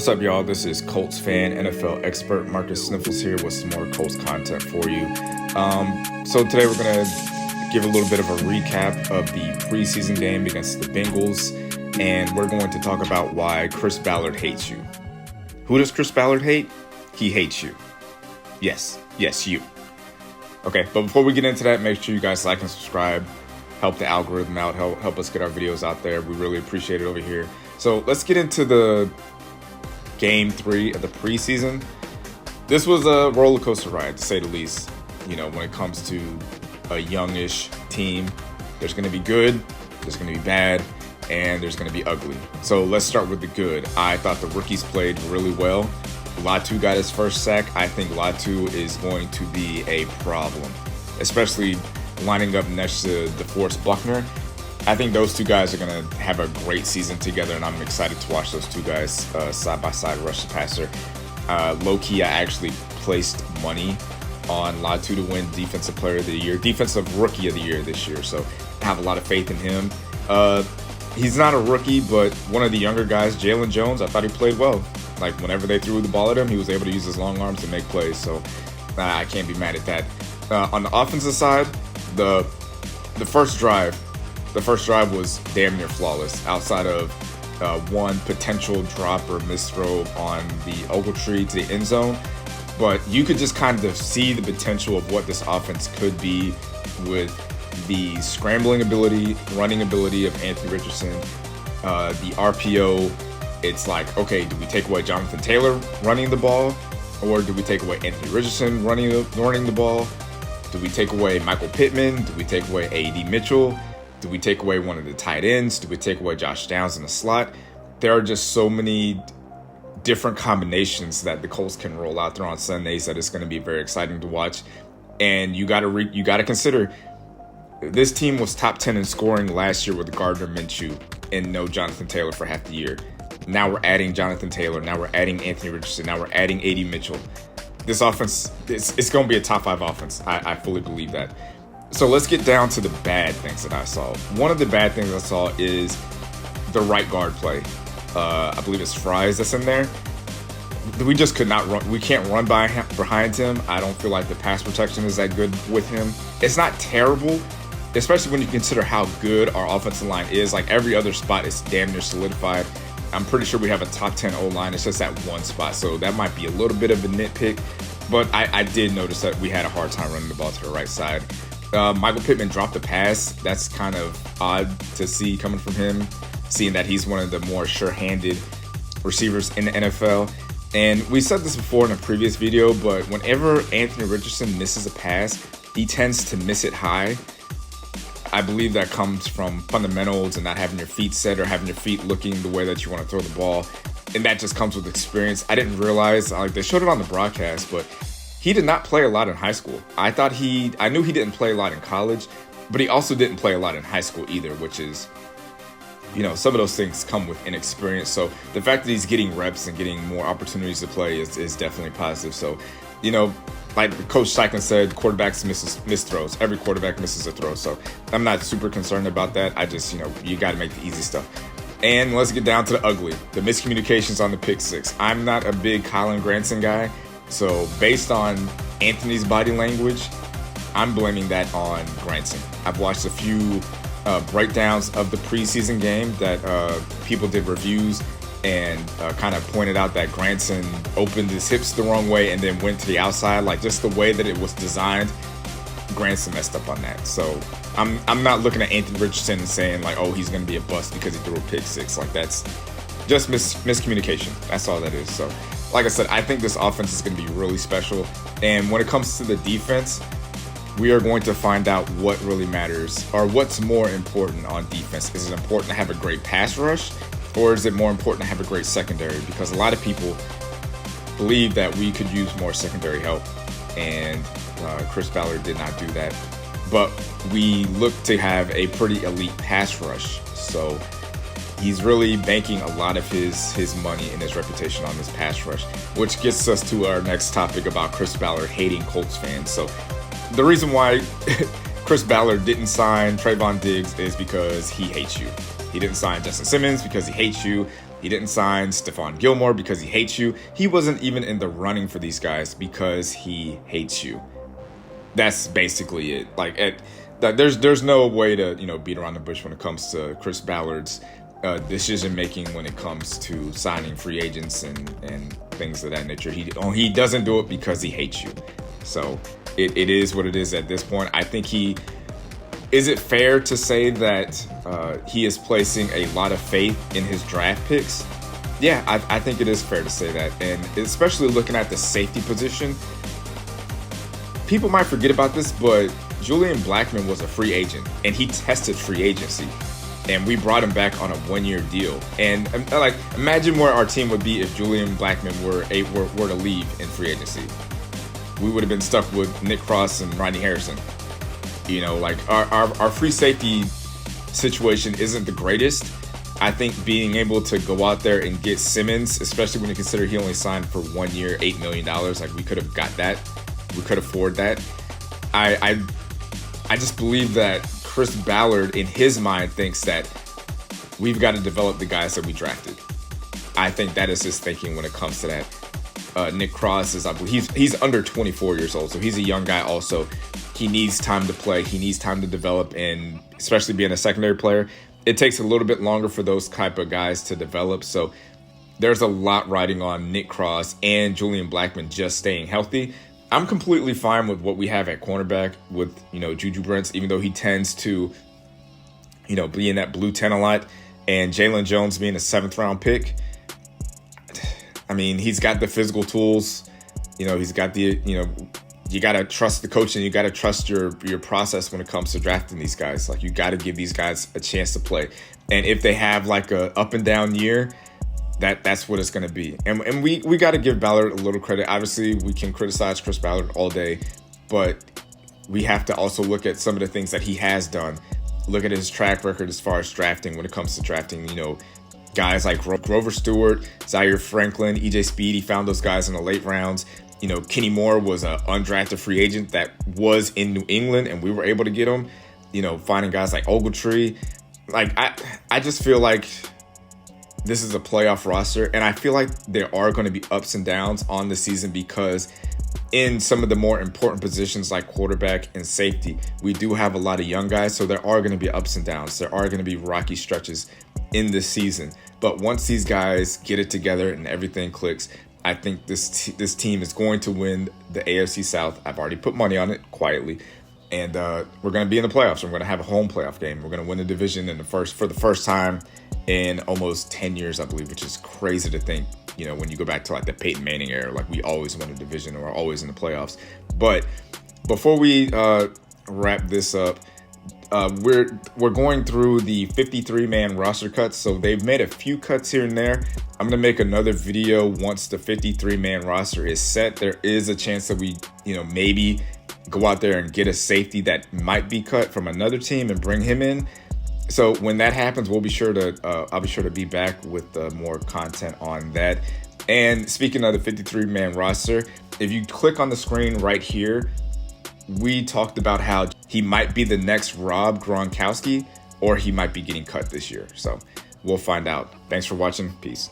What's up, y'all? This is Colts fan, NFL expert Marcus Sniffles here with some more Colts content for you. So today we're going to give a little bit of a recap of the preseason game against the Bengals, and we're going to talk about why Chris Ballard hates you. Who does Chris Ballard hate? He hates you. Yes, you. Okay, but before we get into that, make sure you guys like and subscribe. Help the algorithm out, help us get our videos out there. We really appreciate it over here. So let's get into the Game 3 of the preseason. This was a roller coaster ride, to say the least. You know, when it comes to a youngish team, there's going to be good, there's going to be bad, and there's going to be ugly. So let's start with the good. I thought the rookies played really well. Latu got his first sack. I think Latu is going to be a problem, especially lining up next to DeForest Buckner. I think those two guys are going to have a great season together, and I'm excited to watch those two guys side by side rush the passer. Low-key, I actually placed money on Latu to win Defensive Player of the Year, Defensive Rookie of the Year this year, so I have a lot of faith in him. He's not a rookie, but one of the younger guys, Jalen Jones, I thought he played well. Like, whenever they threw the ball at him, he was able to use his long arms to make plays, so I can't be mad at that. On the offensive side, the first drive was damn near flawless, outside of one potential drop or misthrow on the Ogletree to the end zone. But you could just kind of see the potential of what this offense could be with the scrambling ability, running ability of Anthony Richardson, the RPO. It's like, okay, do we take away Jonathan Taylor running the ball, or do we take away Anthony Richardson running the ball? Do we take away Michael Pittman? Do we take away A.D. Mitchell? Do we take away one of the tight ends? Do we take away Josh Downs in the slot? There are just so many different combinations that the Colts can roll out there on Sundays that it's going to be very exciting to watch. And you got to consider, this team was top 10 in scoring last year with Gardner Minshew and no Jonathan Taylor for half the year. Now we're adding Jonathan Taylor. Now we're adding Anthony Richardson. Now we're adding A.D. Mitchell. This offense, it's going to be a top 5 offense. I fully believe that. So let's get down to the bad things that I saw. One of the bad things I saw is the right guard play. I believe it's Fries that's in there. We just could not run. We can't run behind him. I don't feel like the pass protection is that good with him. It's not terrible, especially when you consider how good our offensive line is. Like, every other spot is damn near solidified. I'm pretty sure we have a top 10 O-line. It's just that one spot. So that might be a little bit of a nitpick. But I did notice that we had a hard time running the ball to the right side. Michael Pittman dropped a pass. That's kind of odd to see coming from him, seeing that he's one of the more sure-handed receivers in the NFL. And we said this before in a previous video, but whenever Anthony Richardson misses a pass, he tends to miss it high. I believe that comes from fundamentals and not having your feet set or having your feet looking the way that you want to throw the ball. And that just comes with experience. I didn't realize, like, they showed it on the broadcast, but he did not play a lot in high school. I knew he didn't play a lot in college, but he also didn't play a lot in high school either, which is, you know, some of those things come with inexperience. So the fact that he's getting reps and getting more opportunities to play is definitely positive. So, you know, like Coach Steichen said, quarterbacks miss throws. Every quarterback misses a throw. So I'm not super concerned about that. I just, you know, you got to make the easy stuff. And let's get down to the ugly, the miscommunications on the pick six. I'm not a big Colin Granson guy. So based on Anthony's body language, I'm blaming that on Granson. I've watched a few breakdowns of the preseason game that people did reviews and kind of pointed out that Granson opened his hips the wrong way and then went to the outside. Like, just the way that it was designed, Granson messed up on that. So I'm not looking at Anthony Richardson and saying, like, oh, he's going to be a bust because he threw a pick six. Like, that's just miscommunication. That's all that is. So, like I said, I think this offense is going to be really special. And when it comes to the defense, we are going to find out what really matters, or what's more important on defense. Is it important to have a great pass rush, or is it more important to have a great secondary? Because a lot of people believe that we could use more secondary help, and Chris Ballard did not do that. But we look to have a pretty elite pass rush. So he's really banking a lot of his money and his reputation on this pass rush, which gets us to our next topic about Chris Ballard hating Colts fans. So the reason why Chris Ballard didn't sign Trayvon Diggs is because he hates you. He didn't sign Justin Simmons because he hates you. He didn't sign Stephon Gilmore because he hates you. He wasn't even in the running for these guys because he hates you. That's basically it. Like, there's no way to, beat around the bush when it comes to Chris Ballard's decision making when it comes to signing free agents and things of that nature. He doesn't do it because he hates you. So it is what it is at this point. I think is it fair to say that he is placing a lot of faith in his draft picks? Yeah, I think it is fair to say that. And especially looking at the safety position, people might forget about this, but Julian Blackmon was a free agent and he tested free agency. And we brought him back on a 1-year deal. And like, imagine where our team would be if Julian Blackmon were to leave in free agency. We would have been stuck with Nick Cross and Rodney Harrison. Like our free safety situation isn't the greatest. I think being able to go out there and get Simmons, especially when you consider he only signed for 1 year, $8 million, like we could have got that. We could afford that. I just believe that Chris Ballard, in his mind, thinks that we've got to develop the guys that we drafted. I think that is his thinking when it comes to that. Nick Cross is, I believe, he's under 24 years old, so he's a young guy also. He needs time to play. He needs time to develop, and especially being a secondary player, it takes a little bit longer for those type of guys to develop. So there's a lot riding on Nick Cross and Julian Blackmon just staying healthy. I'm completely fine with what we have at cornerback with, Juju Brents, even though he tends to, be in that blue 10 a lot, and Jalen Jones being a 7th round pick. I mean, he's got the physical tools, he's got the, you got to trust the coach and you got to trust your process when it comes to drafting these guys. Like, you got to give these guys a chance to play. And if they have like a up and down year, that's what it's going to be. And we got to give Ballard a little credit. Obviously, we can criticize Chris Ballard all day, but we have to also look at some of the things that he has done. Look at his track record as far as drafting when it comes to drafting, guys like Grover Stewart, Zaire Franklin, EJ Speed. He found those guys in the late rounds. Kenny Moore was an undrafted free agent that was in New England, and we were able to get him. Finding guys like Ogletree. Like, I just feel like this is a playoff roster, and I feel like there are going to be ups and downs on the season because in some of the more important positions like quarterback and safety, we do have a lot of young guys, so there are going to be ups and downs. There are going to be rocky stretches in this season. But once these guys get it together and everything clicks, I think this team is going to win the AFC South. I've already put money on it quietly. And we're going to be in the playoffs. We're going to have a home playoff game. We're going to win the division for the first time in almost 10 years, I believe, which is crazy to think, when you go back to like the Peyton Manning era, like we always win a division or always in the playoffs. But before we wrap this up, we're going through the 53-man roster cuts. So they've made a few cuts here and there. I'm going to make another video once the 53-man roster is set. There is a chance that we, maybe go out there and get a safety that might be cut from another team and bring him in. So when that happens, I'll be sure to be back with more content on that. And speaking of the 53-man roster, if you click on the screen right here, we talked about how he might be the next Rob Gronkowski, or he might be getting cut this year. So we'll find out. Thanks for watching. Peace.